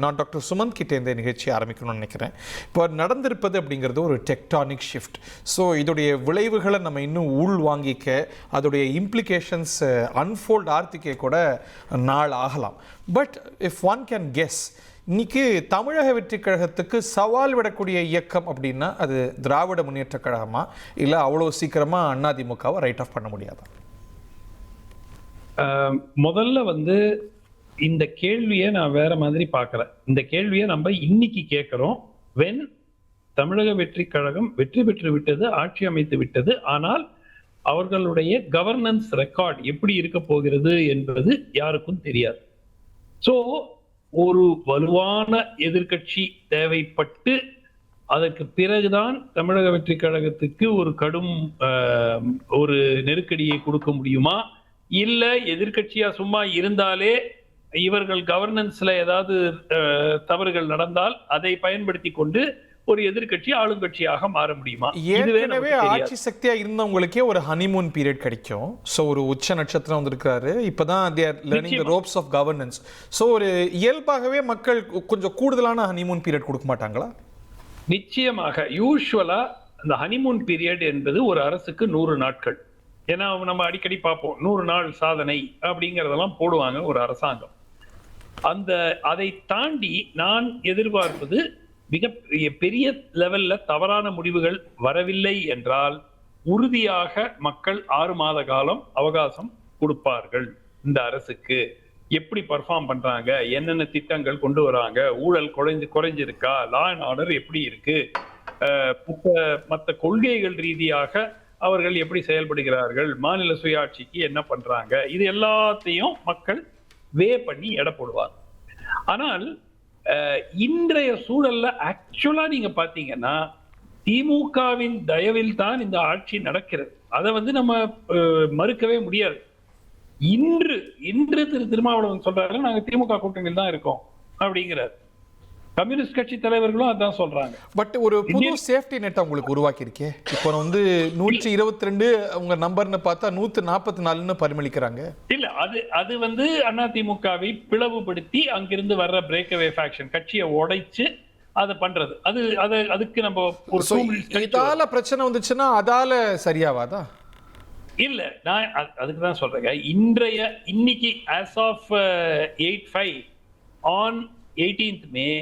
நான் டாக்டர் சுமந்த் கிட்டே இந்த நிகழ்ச்சியை ஆரம்பிக்கணும்னு நினைக்கிறேன். இப்போ நடந்திருப்பது அப்படிங்கிறது ஒரு டெக்டானிக் ஷிஃப்ட். ஸோ இதோடைய விளைவுகளை நம்ம இன்னும் உள் வாங்கிக்க, அதோடைய இம்ப்ளிகேஷன்ஸ் அன்ஃபோல்ட் ஆர்த்திக்கே கூட நாள் ஆகலாம். But if one can guess, இன்னைக்கு தமிழக வெற்றி கழகத்துக்கு சவால் விடக்கூடிய இயக்கம் அப்படின்னா அது திராவிட முன்னேற்ற கழகமா, இல்லை அவ்வளோ சீக்கிரமாக அதிமுகவை ரைட் ஆஃப் பண்ண முடியாதா? முதல்ல இந்த கேள்வியை நான் வேற மாதிரி பார்க்கறேன். இந்த கேள்வியை நம்ம இன்னைக்கு கேட்கிறோம். வென் தமிழக வெற்றி கழகம் வெற்றி பெற்று விட்டது, ஆட்சி அமைத்து விட்டது. ஆனால் அவர்களுடைய கவர்னன்ஸ் ரெக்கார்ட் எப்படி இருக்க போகிறது என்பது யாருக்கும் தெரியாது. சோ ஒரு வலுவான எதிர்க்கட்சி தேவைப்பட்டு அதற்கு பிறகுதான் தமிழக வெற்றி கழகத்துக்கு ஒரு கடும் ஒரு நெருக்கடியை கொடுக்க முடியுமா, இல்ல எதிர்க்கட்சியா சும்மா இருந்தாலே இவர்கள் கவர்னன்ஸ்ல ஏதாவது தவறுகள் நடந்தால் அதை பயன்படுத்தி கொண்டு ஒரு எதிர்க்கட்சி ஆளுங்கட்சியாக மாற முடியுமா? ஏற்கனவே ஆட்சி சக்தியா இருந்தவங்களுக்கே ஒரு ஹனிமூன் பீரியட் கிடைக்கும். ஸோ ஒரு உச்ச நட்சத்திரம் வந்திருக்காரு, இப்பதான் they are learning the ropes of governance. So ஒரு இயல்பாகவே மக்கள் கொஞ்சம் கூடுதலான ஹனிமூன் பீரியட் கொடுக்க மாட்டாங்களா? நிச்சயமாக. யூஸ்வலா அந்த ஹனிமூன் பீரியட் என்பது ஒரு அரசுக்கு 100 நாட்கள். ஏன்னா நம்ம அடிக்கடி பார்ப்போம் 100 நாள் சாதனை அப்படிங்கறதெல்லாம் போடுவாங்க ஒரு அரசாங்கம். அதை தாண்டி நான் எதிர்பார்ப்பது மிக பெரிய லெவல்ல தவறான முடிவுகள் வரவில்லை என்றால் உறுதியாக மக்கள் 6 மாத காலம் அவகாசம் கொடுப்பார்கள். இந்த அரசுக்கு எப்படி பர்ஃபார்ம் பண்றாங்க, என்னென்ன திட்டங்கள் கொண்டு வராங்க, ஊழல் குறைஞ்சிருக்கா, லா அண்ட் ஆர்டர் எப்படி இருக்கு, மற்ற கொள்கைகள் ரீதியாக அவர்கள் எப்படி செயல்படுகிறார்கள், மாநில சுயாட்சிக்கு என்ன பண்றாங்க, இது எல்லாத்தையும் மக்கள் பண்ணி எடை போடுவார். ஆனால் இன்றைய சூழல்ல ஆக்சுவலா நீங்க பாத்தீங்கன்னா திமுகவின் தயவில் தான் இந்த ஆட்சி நடக்கிறது. அதை நம்ம மறுக்கவே முடியாது. இன்று திரு திருமாவளவன் சொல்றாரு, நாங்க திமுக கூட்டணியில் தான் இருக்கோம் அப்படிங்கிறார். கம்யூனிஸ்ட் கட்சி தலைவர்களும் அதான் சொல்றாங்க. பட் ஒரு புது சேஃப்டி நெட் உங்களுக்கு உருவாக்கி இருக்கே. இப்போ 122 உங்க நம்பர்னு பார்த்தா 144ன்னு பரிமளிக்கிறாங்க. இல்ல அது அதிமுகவை பிளவுபடுத்தி அங்கிருந்து வர்ற பிரேக்அவே ஃபேக்ஷன் கட்சியை உடைச்சு அதை பண்றது. அதுக்கு நம்ம ஒரு இதால பிரச்சனை வந்துச்சுன்னா அதால சரியாவாதா? இல்ல, நான் அதுக்கு தான் சொல்றேங்க. இன்னைக்கு as of 8/5 on 18th May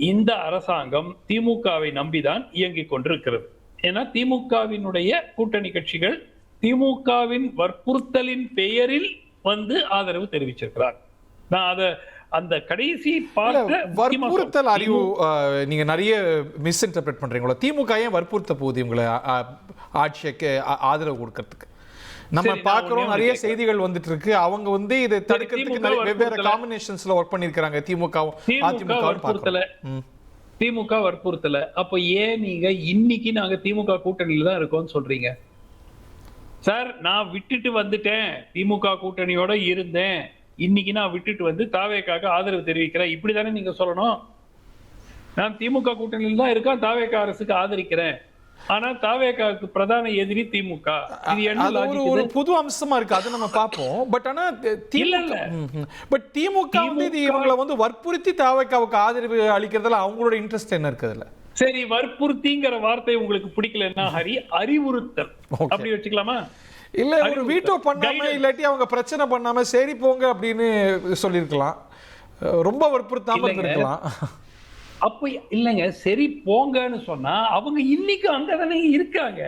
இந்த அரசாங்கம் திமுகவை நம்பிதான் இயங்கிக் கொண்டிருக்கிறது. ஏன்னா திமுகவினுடைய கூட்டணி கட்சிகள் திமுகவின் வற்புறுத்தலின் பெயரில் ஆதரவு தெரிவிச்சிருக்கிறார். நான் அந்த கடைசி வற்புறுத்தல் அறிவு நீங்க நிறைய மிஸ் இன்டர்பிரட் பண்றீங்களா? திமுக ஏன் வற்புறுத்த போகுது உங்களை ஆட்சிக்கு ஆதரவு கொடுக்கறதுக்கு? நம்ம பார்க்கிறோம், நிறைய செய்திகள் வந்துட்டு இருக்கு. அவங்க இதை தடுக்கிறதுக்கு வெவ்வேறு காம்பினேஷன்ஸ்ல ஒர்க் பண்ணிருக்காங்க. திமுக வற்புறுத்தல. அப்ப ஏன் நீங்க இன்னைக்கு நாங்க திமுக கூட்டணியில தான் இருக்கோம்னு சொல்றீங்க? சார், நான் விட்டுட்டு வந்துட்டேன், திமுக கூட்டணியோட இருந்தேன், இன்னைக்கு நான் விட்டுட்டு தாவேக்காக ஆதரவு தெரிவிக்கிறேன், இப்படிதானே நீங்க சொல்லணும். நான் திமுக கூட்டணியில தான் இருக்கேன், தாவேக்கா அரசுக்கு ஆதரிக்கிறேன், ஆனா தாவேக்காவுக்கு பிரதான எதிரி திமுக. இது ஒரு புது அம்சமா இருக்கு, அது நம்ம பார்ப்போம். பட் ஆனா திமுக இவங்களை வற்புறுத்தி தாவேக்காவுக்கு ஆதரவு அளிக்கிறதுல அவங்களோட இன்ட்ரெஸ்ட் என்ன இருக்குதுல்ல? சரி, வற்புறுத்திங்கிற வார்த்தை உங்களுக்கு பிடிக்கலன்னா ஹரி, அறிவுறுத்தல் அப்படி வச்சுக்கலாமா? இல்ல, ஒரு வீட்டோ பண்ணாம இல்லாட்டி அவங்க பிரச்சனை பண்ணாம சரி போங்க அப்படின்னு சொல்லிருக்கலாம், ரொம்ப வற்புறுத்தாம இருக்கலாம். அப்ப இல்லைங்க, சரி போங்கன்னு சொன்னா அவங்க இன்னைக்கு அங்கதானே இருக்காங்க.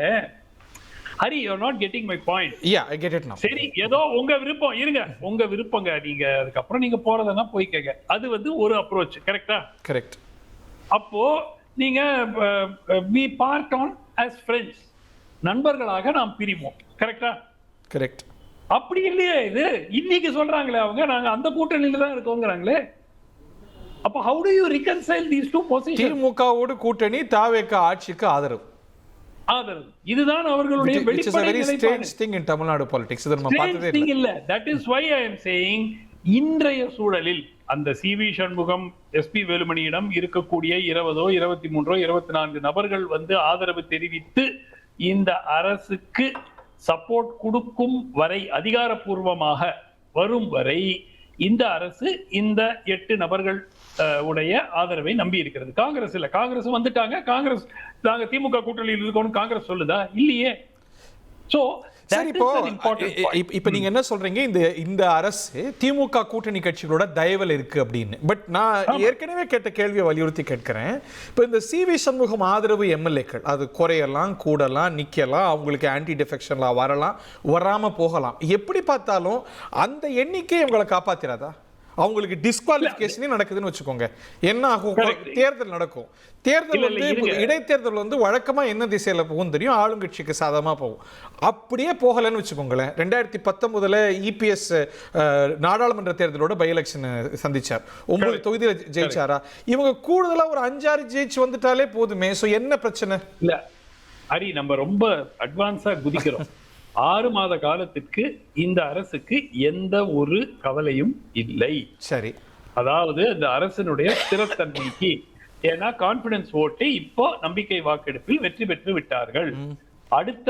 Hari, you are not getting my point. I get it நவ. சரி, ஏதோ உங்க விருப்பம் இருங்க, உங்க விருப்பங்க. நீங்க அதுக்கப்புறம் நீங்க போறதுன்னா போய்க்கங்க. அது ஒரு அப்ரோச். கரெக்டா? கரெக்ட். அப்போ நீங்க we part on as friends, நண்பர்களாக நாம் பிரிவோம். கரெக்டா? கரெக்ட். அப்படி இல்லையே இது. இன்னைக்கு சொல்றாங்களே அவங்க, நாங்க அந்த கூட்டணியில தான் இருக்கோங்கறாங்களே. அப்ப how do you reconcile these two positions? திமுகவோடு கூட்டணி, தாவேக்கா ஆட்சிக்கு ஆதரவு. இதுதான் அவர்களுடைய வெளிப்படை நிலைப்பாடு. in Tamil Nadu politics. இது நம்ம பார்த்ததே இல்ல. That is why I am saying இன்றைய சூழலில் அந்த சிவி சண்முகம், எஸ்பி வேலுமணியிடம் இருக்கக்கூடிய 20, 23, 24 நபர்கள் ஆதரவு தெரிவித்து இந்த அரசுக்கு சப்போர்ட் கொடுக்கும் வரை, அதிகாரப்பூர்வமாக வரும் வரை இந்த அரசு இந்த 8 நபர்கள் உடைய ஆதரவை நம்பி இருக்கிறது. காங்கிரஸ் இல்ல, காங்கிரஸ் வந்துட்டாங்க. காங்கிரஸ் நாங்க திமுக கூட்டணியில் இருக்கோம்னு காங்கிரஸ் சொல்லுதா? இல்லையே. சோ சரி, இப்போ நீங்க என்ன சொல்றீங்க, இந்த அரசு திமுக கூட்டணி கட்சிகளோட தயவில் இருக்கு அப்படின்னு. பட் நான் ஏற்கனவே கேட்ட கேள்வியை வலியுறுத்தி கேட்கிறேன். இப்போ இந்த சி.வி. சண்முகம் ஆதரவு எம்எல்ஏக்கள் அது குறையலாம், கூடலாம், நிக்கலாம், அவங்களுக்கு ஆன்டி டிஃபெக்ஷன்லாம் வரலாம், வராம போகலாம். எப்படி பார்த்தாலும் அந்த எண்ணிக்கை இவங்களை காப்பாத்திராதா? அவங்களுக்கு டிஸ்குவாலிஃபிகேஷனே நடக்குதுன்னு வச்சுக்கோங்க. என்ன ஆகும்? தேர்தல் நடக்கும். தேர்தல் வந்து இடைத்தேர்தல் வந்து வழக்கமா என்ன திசையில போகும் தெரியும், ஆளுங்கட்சிக்கு சாதகமா போகும். அப்படியே போகலன்னு வச்சுக்கோங்களேன். 2019 இபிஎஸ் நாடாளுமன்ற தேர்தலோட பை எலெக்ஷன் சந்திச்சார். 9 தொகுதியில் ஜெயிச்சாரா? இவங்க கூடுதலா ஒரு 5-6 ஜெயிச்சு வந்துட்டாலே போதுமே. சோ என்ன பிரச்சனை? இல்ல ஹரி, நம்ம ரொம்ப அட்வான்ஸா குதிக்கிறோம். 6 மாத காலத்திற்கு இந்த அரசுக்கு எந்த ஒரு கவலையும் இல்லை. சரி, அதாவது இந்த அரசினுடைய ஸ்திரத்தன்மைக்கு, ஏன்னா கான்பிடன்ஸ் ஓட்டை இப்போ நம்பிக்கை வாக்கெடுப்பில் வெற்றி பெற்று விட்டார்கள். அடுத்த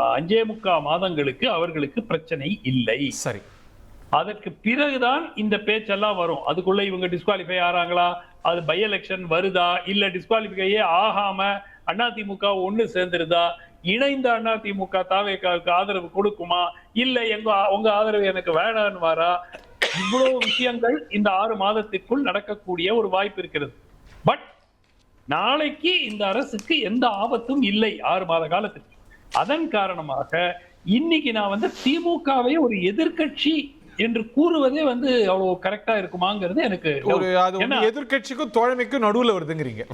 5.25 மாதங்களுக்கு அவர்களுக்கு பிரச்சனை இல்லை. சரி, அதற்கு பிறகுதான் இந்த பேச்செல்லாம் வரும். அதுக்குள்ள இவங்க டிஸ்குவாலிஃபை ஆறாங்களா, அது பை எலெக்ஷன் வருதா, இல்ல டிஸ்குவாலிஃபையே ஆகாம அதிமுக ஒண்ணு சேர்ந்துருதா, இணைந்த அதிமுக தாவேகாவுக்கு ஆதரவு கொடுக்குமா, இல்ல உங்க ஆதரவு எனக்கு வேணான்னு வாரா, இவ்வளவு விஷயங்கள் இந்த 6 மாதத்திற்குள் நடக்கக்கூடிய ஒரு வாய்ப்பு இருக்கிறது. பட் நாளைக்கு இந்த அரசுக்கு எந்த ஆபத்தும் இல்லை 6 மாத காலத்துக்கு. அதன் காரணமாக இன்னைக்கு நான் வந்து திமுகவை ஒரு எதிர்கட்சி என்று கூறுவதே வந்து அவ்வளவு கரெக்டா இருக்குமாங்கிறது எனக்கு எதிர்கட்சிக்கும் தோழமைக்கும் நடுவுல வருதுங்கிறீங்க.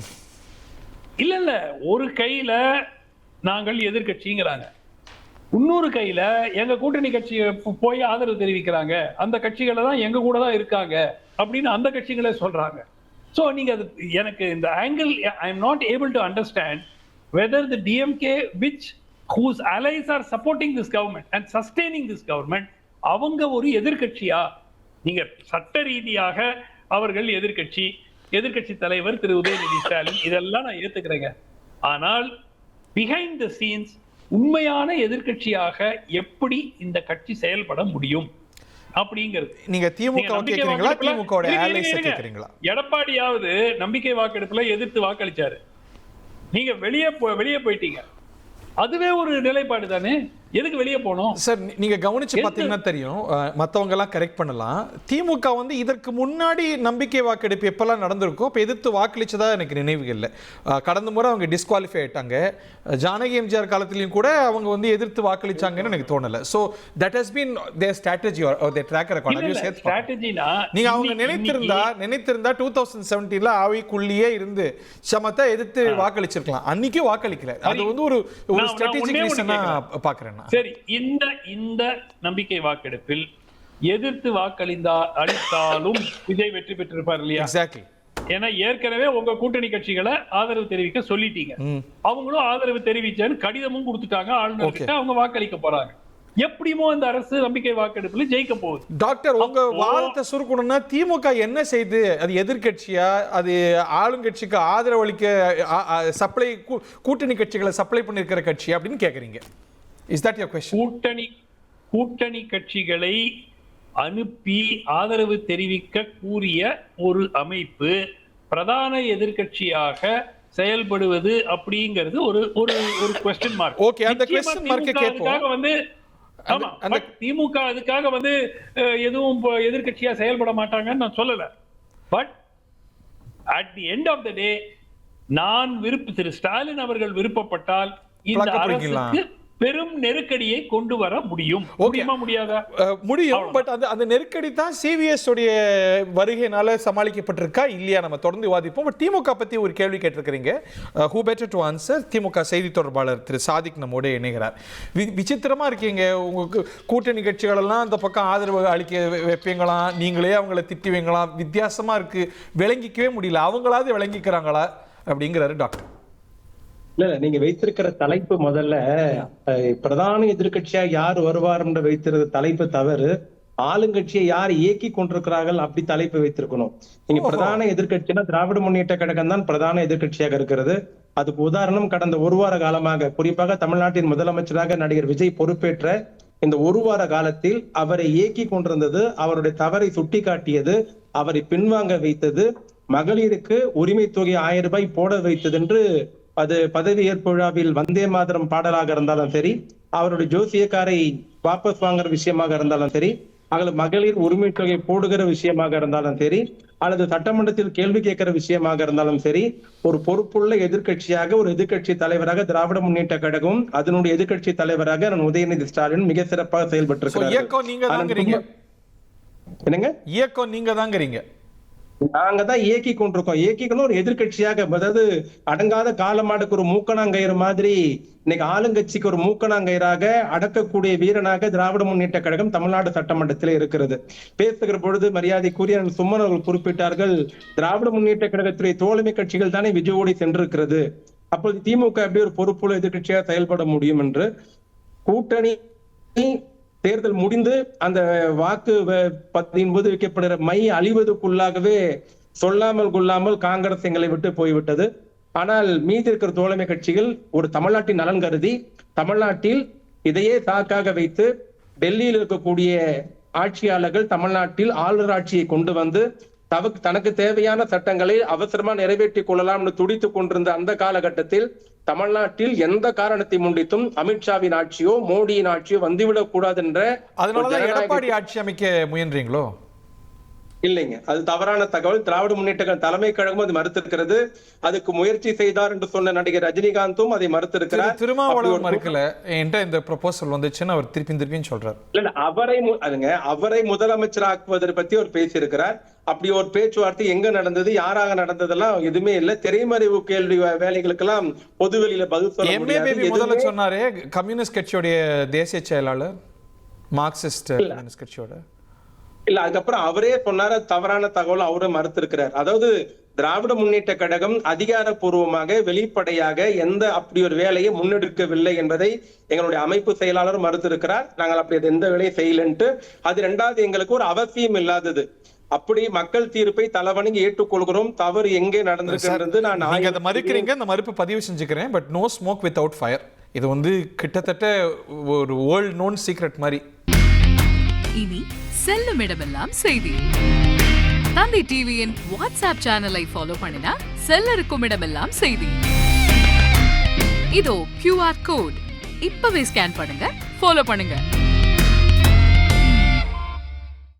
இல்ல, ஒரு கையில நாங்கள் எதிர்கட்சிங்கிறாங்க, இன்னொரு கையில எங்க கூட்டணி கட்சி போய் ஆதரவு தெரிவிக்கிறாங்க, அந்த கட்சிகளை தான் எங்க கூட தான் இருக்காங்க அப்படின்னு அந்த கட்சிகளே சொல்றாங்க. சோ நீங்க அது எனக்கு இந்த angle I am not able to understand whether the DMK which whose allies are supporting this government and sustaining this government அவங்க ஒரு எதிர்கட்சியா? நீங்க சட்ட ரீதியாக அவர்கள் எதிர்கட்சி தலைவர் திரு உதயநிதி ஸ்டாலின், இதெல்லாம் நான் ஏத்துக்கிறேங்க. ஆனால் பிஹைண்ட் தி சீன்ஸ் உண்மையான எதிர்கட்சியாக எப்படி இந்த கட்சி செயல்பட முடியும் அப்படிங்கிறது. நீங்க திமுக கேக்குறீங்களா, திமுகவோட அலைஸ் கேக்குறீங்களா? எடப்பாடியாவது நம்பிக்கை வாக்கெடுப்புல எதிர்த்து வாக்களிச்சாரு, நீங்க வெளியே போயிட்டீங்க. அதுவே ஒரு நிலைப்பாடு தானே, எதுக்கு வெளியே போனோம்? சார் நீங்க கவனிச்சு பாத்தீங்கன்னா தெரியும், மத்தவங்க எல்லாம் கரெக்ட் பண்ணலாம். திமுக வந்து இதற்கு முன்னாடி நம்பிக்கை வாக்கெடுப்பு எப்பெல்லாம் நடந்திருக்கும் அப்ப எதிர்த்து வாக்களிச்சதா எனக்கு நினைவு இல்லை. கடந்த முறை அவங்க டிஸ்குவாலிஃபை ஆயிட்டாங்க. ஜானகி எம்ஜிஆர் காலத்திலையும் கூட அவங்க வந்து எதிர்த்து வாக்களிச்சாங்கன்னு எனக்கு தோணல. So that has been their strategy or their track record. ஸ்ட்ராட்டஜினா நீங்க அவங்க நினைத்திருந்தா 2017ல ஆவிக்குள்ளேயே இருந்து சமத்தா எதிர்த்து வாக்களிச்சிருக்கலாம். அன்னைக்கு வாக்களிக்கல. அது வந்து ஒரு ஸ்ட்ராட்டஜிக் ரீசனா பாக்குறேன். சரி, இந்த நம்பிக்கை வாக்கெடுப்பில் எதிர்த்து அளித்தாலும் விஜய் வெற்றி பெற்றிருப்பார் இல்லையா? எக்ஸாக்ட்லி. ஏன்னா ஏற்கனவே உங்க கூட்டணி கட்சிகளை ஆதரவு தெரிவிக்க சொல்லிட்டீங்க, அவங்களும் ஆதரவு தெரிவிச்சாரு, கடிதமும் கொடுத்துட்டாங்க ஆளுநர்கிட்ட, அவங்க வாக்களிக்க போறாங்க. எப்படிமோ இந்த அரசு நம்பிக்கை வாக்கெடுப்புல ஜெயிக்க போகுது. டாக்டர், உங்க வாதத்தை சுருக்கணும்னா திமுக என்ன செய்து, அது எதிர்கட்சியா, அது ஆளுங்கட்சிக்கு ஆதரவு அளிக்க சப்ளை கூட்டணி கட்சிகளை சப்ளை பண்ணிருக்கிற கட்சி அப்படின்னு கேக்குறீங்க? Is that your question? கூட்டணி கட்சிகளை அனுப்பி ஆதரவு தெரிவிக்க கூறிய ஒரு அமைப்பு பிரதான எதிர்கட்சியாக செயல்படுவது அப்படிங்கிறது ஒரு क्वेश्चन மார்க். ஓகே, அந்த क्वेश्चन மார்க்கை கேட்போம். வந்து ஆமா, திமுக அதுக்காக வந்து எதுவும் எதிர்கட்சியா செயல்பட மாட்டாங்கன்னு நான் சொல்லல. But at the end of the day நான் திரு ஸ்டாலின் அவர்கள் விருப்பப்பட்டால் இந்த அரசுக்கு பெரும் நெருக்கடியை கொண்டு வர முடியும். முடியாதா? முடியும். பட் அந்த நெருக்கடி தான் சிவிஎஸ் உடைய வருகையினால சமாளிக்கப்பட்டிருக்கா இல்லையா நம்ம தொடர்ந்து விவாதிப்போம். பட் திமுக பத்தி ஒரு கேள்வி கேட்டிருக்கிறீங்க. Who better to answer? DMK செய்தி தொடர்பாளர் திரு சாதிக் நம்மோட இணைகிறார். விசித்திரமா இருக்கீங்க, உங்களுக்கு கூட்டணி கட்சிகள் எல்லாம் அந்த பக்கம் ஆதரவு அளிக்க வைப்பீங்களாம், நீங்களே அவங்கள திட்டுவீங்களாம், வித்தியாசமா இருக்கு, விளங்கிக்கவே முடியல, அவங்களாவது விளங்கிக்கிறாங்களா அப்படிங்கிறாரு டாக்டர். இல்ல, நீங்க வைத்திருக்கிற தலைப்பு முதல்ல பிரதான எதிர்கட்சியா யார் வருவார் என்று வைத்திருக்கிற தலைப்பு தவறு. ஆளுங்கட்சியை யார் இயக்கி கொண்டிருக்கிறார்கள் அப்படி தலைப்பு வைத்திருக்கணும். நீங்க பிரதான எதிர்கட்சினா திராவிட முன்னேற்ற கழகம் தான் பிரதான எதிர்கட்சியாக இருக்கிறது. அதுக்கு உதாரணம் கடந்த ஒரு வார காலமாக, குறிப்பாக தமிழ்நாட்டின் முதலமைச்சராக நடிகர் விஜய் பொறுப்பேற்ற இந்த ஒரு வார காலத்தில் அவரை இயக்கி கொண்டிருந்தது, அவருடைய தவறை சுட்டிக்காட்டியது, அவரை பின்வாங்க வைத்தது, மகளிருக்கு உரிமை தொகை 1000 ரூபாய் போட வைத்தது என்று அது பதவி ஏற்பு விழாவில் வந்தே மாதரம் பாடலாக இருந்தாலும் சரி, அவருடைய ஜோசியக்காரை வாபஸ் வாங்குற விஷயமாக இருந்தாலும் சரி, அல்லது மகளிர் உரிமை தொகை போடுகிற விஷயமாக இருந்தாலும் சரி, அல்லது சட்டமன்றத்தில் கேள்வி கேட்கிற விஷயமாக இருந்தாலும் சரி, ஒரு பொறுப்புள்ள எதிர்க்கட்சியாக, ஒரு எதிர்க்கட்சி தலைவராக திராவிட முன்னேற்ற கழகம், அதனுடைய எதிர்க்கட்சி தலைவராக நான் உதயநிதி ஸ்டாலின் மிக சிறப்பாக செயல்பட்டு இயக்கம் நீங்க தாங்கிறீங்க. என்னங்க இயக்கம் நீங்க தாங்கிறீங்க. நாங்க தான் இயக்கி கொண்டிருக்கோம். இயக்கிக்கணும் ஒரு எதிர்க்கட்சியாக, அதாவது அடங்காத காலமாடுக்கு ஒரு மூக்கணாங்கயிறு மாதிரி இன்னைக்கு ஆளுங்கட்சிக்கு ஒரு மூக்கணாங்கயிறாக அடக்கக்கூடிய வீரனாக திராவிட முன்னேற்ற கழகம் தமிழ்நாடு சட்டமன்றத்தில் இருக்கிறது. பேசுகிற பொழுது மரியாதைக்குரிய சும்மன் அவர்கள் குறிப்பிட்டார்கள், திராவிட முன்னேற்ற கழகத்துடைய தோழமை கட்சிகள் தானே விஜயோடி சென்றிருக்கிறது, அப்போது திமுக எப்படி ஒரு பொறுப்புள்ள எதிர்க்கட்சியாக செயல்பட முடியும் என்று. கூட்டணி தேர்தல் முடிந்து அந்த வாக்கு பதிவின் போது வைக்கப்படுகிற மை அழிவதற்குள்ளாகவே சொல்லாமல் கொள்ளாமல் காங்கிரஸ் எங்களை விட்டு போய்விட்டது. ஆனால் மீதி இருக்கிற தோழமை கட்சிகள் ஒரு தமிழ்நாட்டின் நலன் கருதி, தமிழ்நாட்டில் இதையே தாக்காக வைத்து டெல்லியில் இருக்கக்கூடிய ஆட்சியாளர்கள் தமிழ்நாட்டில் ஆளுநர் ஆட்சியை கொண்டு வந்து தனக்கு தேவையான சட்டங்களை அவசரமா நிறைவேற்றிக் கொள்ளலாம் துடித்துக் கொண்டிருந்த அந்த காலகட்டத்தில் தமிழ்நாட்டில் எந்த காரணத்தை முன்னிட்டும் அமித்ஷாவின் ஆட்சியோ மோடியின் ஆட்சியோ வந்துவிடக் கூடாது என்ற அதனாலதான் எடப்பாடி ஆட்சி அமைக்க முயன்றீங்களோ? இல்லைங்க, அது தவறான தகவல். திராவிட முன்னேற்ற தலைமை கழகமும் அது மறுத்திருக்கிறது. அதுக்கு முயற்சி செய்தார் என்று சொன்ன நடிகர் ரஜினிகாந்தும் அதை மறுத்திருக்கிறார். திருமாவளவன் மறுக்கல, என்கிட்ட இந்த ப்ரொபோசல் வந்துச்சுன்னு அவர் திருப்பியும் சொல்றார். இல்ல அவரை முதலமைச்சர் ஆக்குவதை பத்தி அவர் பேசியிருக்கிறார். அப்படி ஒரு பேச்சுவார்த்தை எங்க நடந்தது, யாராக நடந்ததெல்லாம் எதுவுமே இல்ல. திரைமறைவு கேள்வி வேலைகளுக்கெல்லாம் பொதுவெளியில பதில் சொல்ல முடியாது. முதல்ல சொன்னாரே கம்யூனிஸ்ட் கட்சியோடைய தேசிய செயலாளர், மார்க்சிஸ்ட் கம்யூனிஸ்ட் கட்சியோட இல்ல, அதுக்கப்புறம் அவரே சொன்னார தவறான தகவல் அவரை மறுத்திருக்கிறார். அதாவது திராவிட முன்னேற்ற கழகம் அதிகாரப்பூர்வமாக வெளிப்படையாக எந்த அப்படி ஒரு வேலையை முன்னெடுக்கவில்லை என்பதை எங்களுடைய அமைப்பு செயலாளர் மறுத்திருக்கிறார். நாங்கள் அப்படி எந்த வேலையை செய்யலன்ட்டு. அது 2வது எங்களுக்கு ஒரு அவசியம் இல்லாதது. அப்படி மக்கள் தீர்ப்பை தலைவணங்கி ஏற்றுக்கொள்கிறோம். தவறு எங்கே நடந்திருக்கிறது நான் அதை மறுக்கிறீங்க, அந்த மறுப்பு பதிவு செஞ்சுக்கிறேன். But no smoke without fire. இது வந்து கிட்டத்தட்ட ஒரு வேர்ல்ட் நோன் சீக்ரெட் மாதிரி. இனி செல்லும் இடமெல்லாம் செய்தி. தந்தி டிவியின் வாட்ஸ்அப் சேனலை ஃபாலோ பண்ணினா செல்ல இருக்கும் இடமெல்லாம் செய்தி. இதோ QR கோட், இப்பவே ஸ்கேன் பண்ணுங்க, ஃபாலோ பண்ணுங்க.